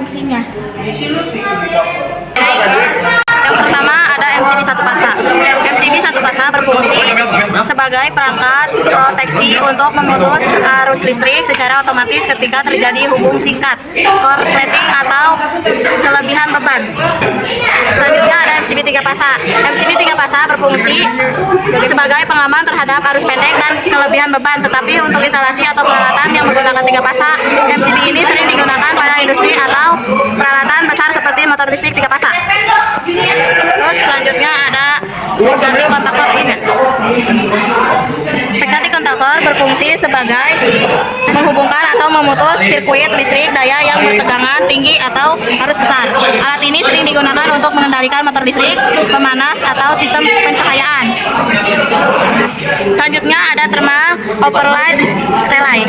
fungsinya. Yang pertama ada MCB 1 fasa. MCB 1 fasa berfungsi sebagai perangkat proteksi untuk memutus arus listrik secara otomatis ketika terjadi hubung singkat, korsleting atau kelebihan beban. Selanjutnya ada MCB 3 fasa. MCB 3 fasa berfungsi sebagai pengaman terhadap arus pendek dan kelebihan beban, tetapi untuk instalasi atau peralatan yang menggunakan 3 fasa, MCB ini sering digunakan pada industri atau peralatan besar seperti motor listrik 3 fasa. Terus selanjutnya ada pneumatic kontaktor ini. Pneumatic kontaktor berfungsi sebagai menghubungkan atau memutus sirkuit listrik daya yang bertegangan tinggi atau arus besar. Alat ini sering digunakan untuk mengendalikan motor listrik, pemanas, atau sistem pencahayaan. Selanjutnya ada thermal override relay.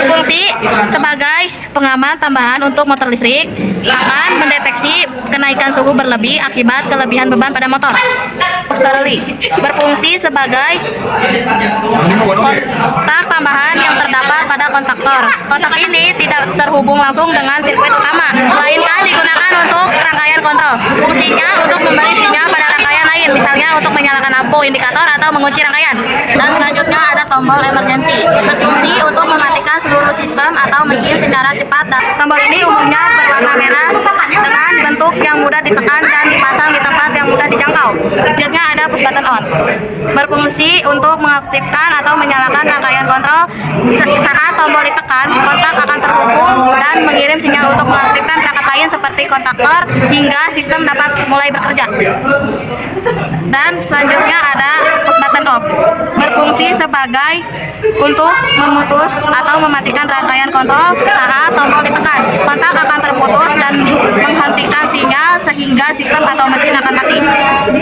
Berfungsi sebagai pengaman tambahan untuk motor listrik, akan mendeteksi kenaikan suhu berlebih akibat kelebihan beban pada motor. Auxiliary berfungsi sebagai kontak tambahan yang terdapat pada kontaktor. Kontak ini tidak terhubung langsung dengan sirkuit utama, melainkan digunakan untuk rangkaian kontrol. Fungsinya untuk memberi sinyal pada rangkaian lain, misalnya untuk menyalakan lampu indikator atau mengunci rangkaian. Dan selanjutnya ada tombol emergency. Berfungsi untuk mematikan seluruh sistem atau mesin secara cepat. Tombol ini umumnya berwarna merah dengan bentuk yang mudah ditekan dan dipasang di tempat yang mudah dijangkau. Selanjutnya ada push button on. Berfungsi untuk mengaktifkan atau menyalakan rangkaian kontrol. Saat tombol ditekan, kontak akan terhubung dan mengirim sinyal untuk mengaktifkan perangkat lain seperti kontaktor hingga sistem dapat mulai bekerja. Dan selanjutnya ada push button off. Berfungsi sebagai untuk memutus atau mematikan rangkaian kontrol saat tombol ditekan. Kontak akan terputus dan menghentikan sinyal sehingga sistem atau mesin akan mati.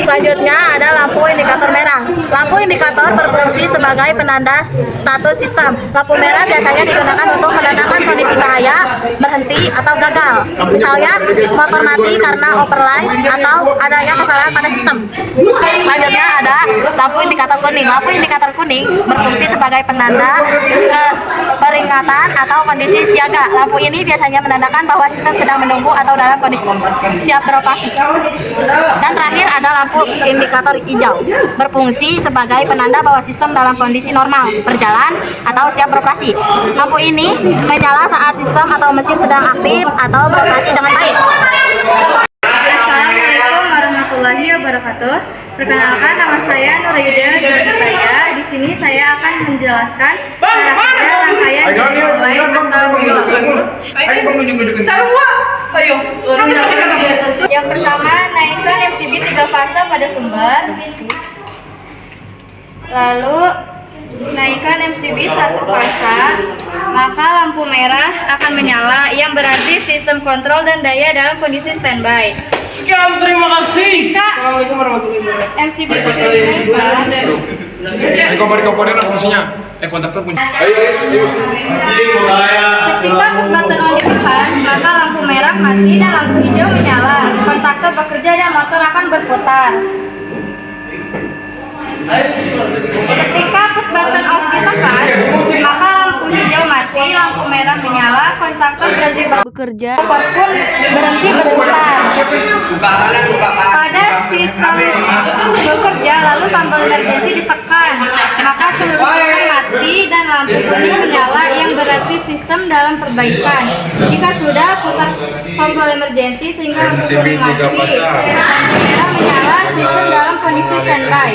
Selanjutnya ada lampu indikator merah. Lampu indikator berfungsi sebagai penanda status sistem. Lampu merah biasanya digunakan untuk menandakan kondisi bahaya, berhenti, atau gagal. Misalnya motor mati karena override atau adanya kesalahan pada sistem. Selanjutnya ada lampu indikator kuning. Lampu indikator kuning berfungsi sebagai penanda peringatan atau kondisi siaga. Lampu ini biasanya menandakan bahwa sistem sedang menunggu atau dalam kondisi siap beroperasi. Dan terakhir ada lampu indikator hijau. Berfungsi sebagai penanda bahwa sistem dalam kondisi normal, berjalan, atau siap beroperasi. Lampu ini menyala saat sistem atau mesin sedang aktif atau beroperasi dengan baik. Assalamualaikum warahmatullahi wabarakatuh. Perkenalkan, nama saya Nurayuda Joditaya. Di sini saya akan menjelaskan cara kerja rangkaian jadi online atau Yang pertama, naikkan MCB 3 fasa pada sumber. Lalu naikkan MCB 1 fasa, maka lampu merah akan menyala, yang berarti sistem kontrol dan daya dalam kondisi standby. Sekian, terima kasih. Assalamualaikum warahmatullahi wabarakatuh. MCB Komponen fungsinya. Kontaktor punya. Ketika push button on ditekan, maka lampu merah mati dan lampu hijau menyala. Kontaktor bekerja dan motor akan berputar. Ketika push button off ditekan, maka lampu hijau mati, lampu merah menyala, kontaktor berhenti bekerja, motor pun berhenti berputar. Pada sistem bekerja, lalu tombol emergency ditekan, maka seluruh sistem mati dan lampu kuning menyala, yang berarti sistem dalam perbaikan. Jika sudah, putar tombol emergency sehingga lampu kuning mati dan lampu merah menyala, sistem dalam kondisi standby.